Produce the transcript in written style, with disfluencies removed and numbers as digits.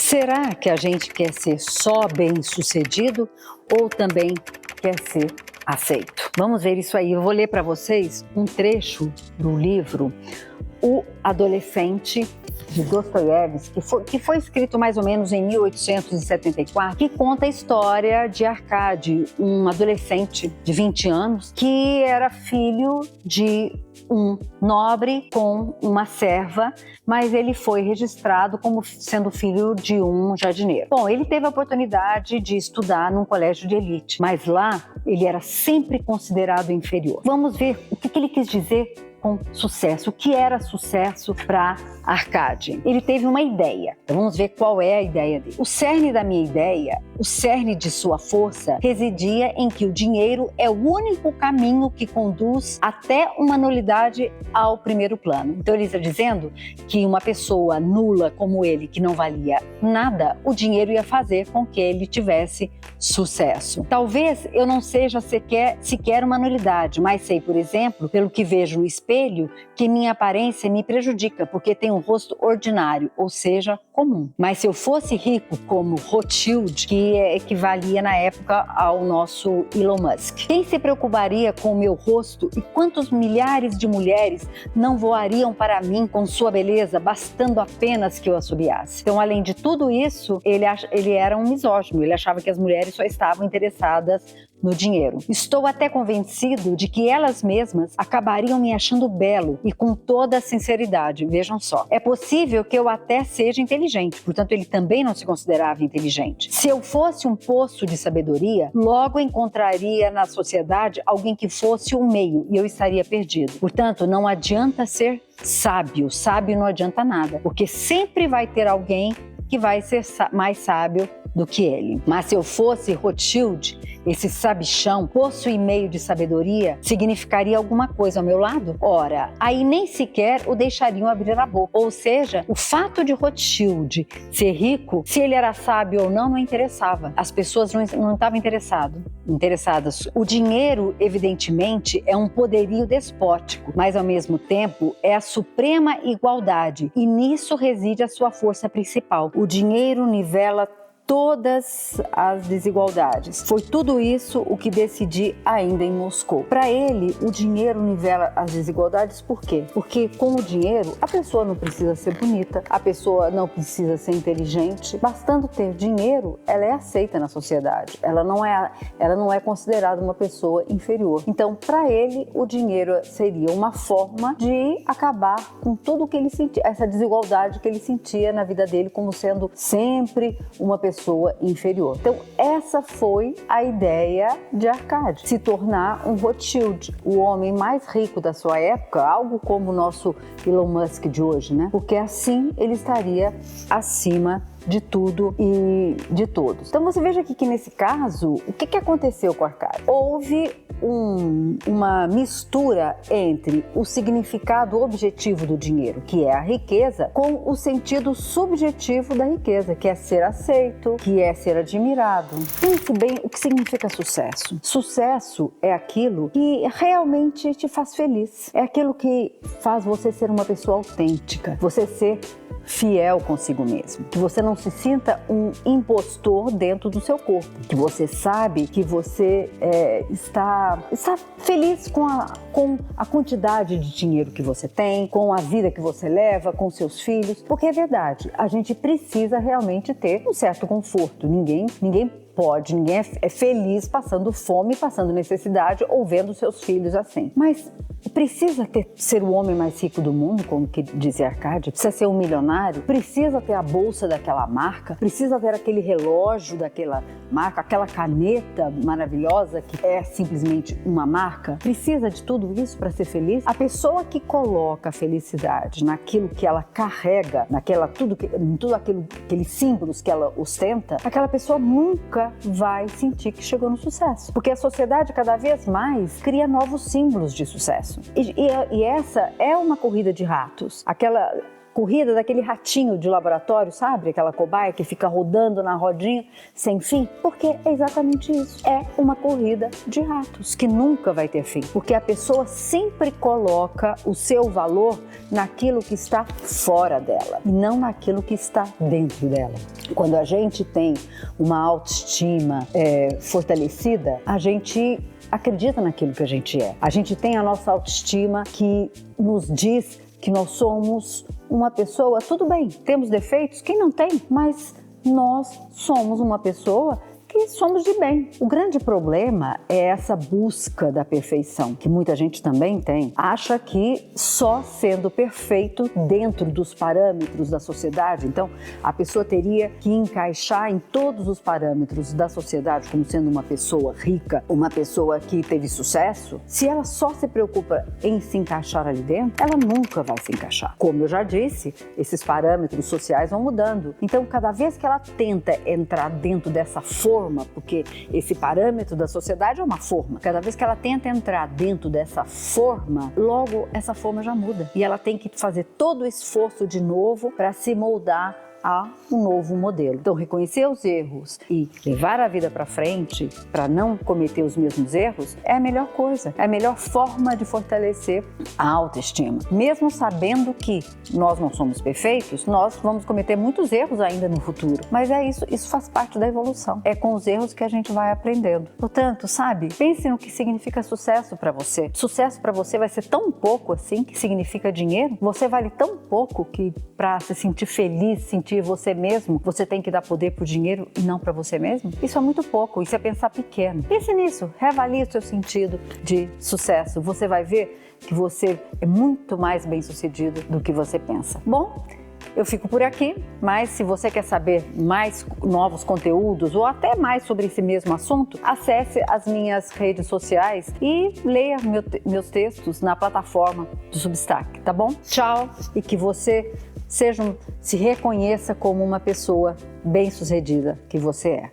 Será que a gente quer ser só bem-sucedido ou também quer ser aceito? Vamos ver isso aí. Eu vou ler para vocês um trecho do livro O Adolescente, de Dostoiévski, que foi escrito mais ou menos em 1874, que conta a história de Arkady, um adolescente de 20 anos, que era filho de um nobre com uma serva, mas ele foi registrado como sendo filho de um jardineiro. Bom, ele teve a oportunidade de estudar num colégio de elite, mas lá ele era sempre considerado inferior. Vamos ver o que ele quis dizer com sucesso. O que era sucesso para Arkady? Ele teve uma ideia. Então vamos ver qual é a ideia dele. O cerne da minha ideia, o cerne de sua força, residia em que o dinheiro é o único caminho que conduz até uma nulidade ao primeiro plano. Então ele está dizendo que uma pessoa nula como ele, que não valia nada, o dinheiro ia fazer com que ele tivesse sucesso. Talvez eu não seja sequer uma nulidade, mas sei, por exemplo, pelo que vejo no espelho, que minha aparência me prejudica, porque tenho um rosto ordinário, ou seja, comum. Mas se eu fosse rico como Rothschild, que equivalia na época ao nosso Elon Musk, quem se preocuparia com o meu rosto e quantos milhares de mulheres não voariam para mim com sua beleza, bastando apenas que eu assobiasse? Então, além de tudo isso, ele era um misógino, ele achava que as mulheres só estavam interessadas no dinheiro. Estou até convencido de que elas mesmas acabariam me achando belo e com toda a sinceridade. Vejam só. É possível que eu até seja inteligente, portanto ele também não se considerava inteligente. Se eu fosse um poço de sabedoria, logo encontraria na sociedade alguém que fosse o meio e eu estaria perdido. Portanto, não adianta ser sábio. Sábio não adianta nada, porque sempre vai ter alguém que vai ser mais sábio do que ele. Mas se eu fosse Rothschild, esse sabichão, poço e meio de sabedoria, significaria alguma coisa ao meu lado? Ora, aí nem sequer o deixariam abrir a boca. Ou seja, o fato de Rothschild ser rico, se ele era sábio ou não interessava. As pessoas não estavam interessadas. O dinheiro, evidentemente, é um poderio despótico, mas ao mesmo tempo é a suprema igualdade e nisso reside a sua força principal. O dinheiro nivela todas as desigualdades. Foi tudo isso o que decidi ainda em Moscou. Para ele, o dinheiro nivela as desigualdades por quê? Porque com o dinheiro, a pessoa não precisa ser bonita, a pessoa não precisa ser inteligente. Bastando ter dinheiro, ela é aceita na sociedade. Ela não é considerada uma pessoa inferior. Então, para ele, o dinheiro seria uma forma de acabar com tudo que ele sentia, essa desigualdade que ele sentia na vida dele como sendo sempre uma pessoa inferior. Então, essa foi a ideia de Arkady, se tornar um Rothschild, o homem mais rico da sua época, algo como o nosso Elon Musk de hoje, né? Porque assim ele estaria acima de tudo e de todos. Então você veja aqui que nesse caso, o que aconteceu com Arkady? Houve uma mistura entre o significado objetivo do dinheiro, que é a riqueza, com o sentido subjetivo da riqueza, que é ser aceito, que é ser admirado. Pense bem o que significa sucesso. Sucesso é aquilo que realmente te faz feliz. É aquilo que faz você ser uma pessoa autêntica, você ser fiel consigo mesmo, que você não se sinta um impostor dentro do seu corpo, que você sabe que você está feliz com a quantidade de dinheiro que você tem, com a vida que você leva, com seus filhos, porque é verdade, a gente precisa realmente ter um certo conforto, ninguém é feliz passando fome, passando necessidade ou vendo seus filhos assim. Mas precisa ser o homem mais rico do mundo, como que dizia Arkady? Precisa ser um milionário? Precisa ter a bolsa daquela marca? Precisa ter aquele relógio daquela marca? Aquela caneta maravilhosa que é simplesmente uma marca? Precisa de tudo isso para ser feliz? A pessoa que coloca a felicidade naquilo que ela carrega, em tudo aqueles símbolos que ela ostenta, aquela pessoa nunca vai sentir que chegou no sucesso. Porque a sociedade cada vez mais cria novos símbolos de sucesso. E essa é uma corrida de ratos. corrida daquele ratinho de laboratório, sabe? Aquela cobaia que fica rodando na rodinha sem fim, porque é exatamente isso. É uma corrida de ratos que nunca vai ter fim, porque a pessoa sempre coloca o seu valor naquilo que está fora dela e não naquilo que está dentro dela. Quando a gente tem uma autoestima fortalecida, a gente acredita naquilo que a gente é. A gente tem a nossa autoestima que nos diz que nós somos uma pessoa, tudo bem, temos defeitos, quem não tem, mas nós somos uma pessoa que somos de bem. O grande problema é essa busca da perfeição, que muita gente também tem. Acha que só sendo perfeito dentro dos parâmetros da sociedade, então a pessoa teria que encaixar em todos os parâmetros da sociedade como sendo uma pessoa rica, uma pessoa que teve sucesso. Se ela só se preocupa em se encaixar ali dentro, ela nunca vai se encaixar. Como eu já disse, esses parâmetros sociais vão mudando. Então, cada vez que ela tenta entrar dentro dessa forma, porque esse parâmetro da sociedade é uma forma. Cada vez que ela tenta entrar dentro dessa forma, logo essa forma já muda. E ela tem que fazer todo o esforço de novo para se moldar a um novo modelo. Então, reconhecer os erros e levar a vida para frente, para não cometer os mesmos erros, é a melhor coisa, é a melhor forma de fortalecer a autoestima. Mesmo sabendo que nós não somos perfeitos, nós vamos cometer muitos erros ainda no futuro, mas é isso faz parte da evolução. É com os erros que a gente vai aprendendo. Portanto, sabe, pense no que significa sucesso para você. Sucesso para você vai ser tão pouco assim que significa dinheiro? Você vale tão pouco que para se sentir feliz, sentir você mesmo, você tem que dar poder pro dinheiro e não para você mesmo? Isso é muito pouco, isso é pensar pequeno. Pense nisso, reavalie o seu sentido de sucesso. Você vai ver que você é muito mais bem-sucedido do que você pensa. Bom, eu fico por aqui, mas se você quer saber mais novos conteúdos ou até mais sobre esse mesmo assunto, acesse as minhas redes sociais e leia meus textos na plataforma do Substack, tá bom? Tchau e que você se reconheça como uma pessoa bem-sucedida que você é.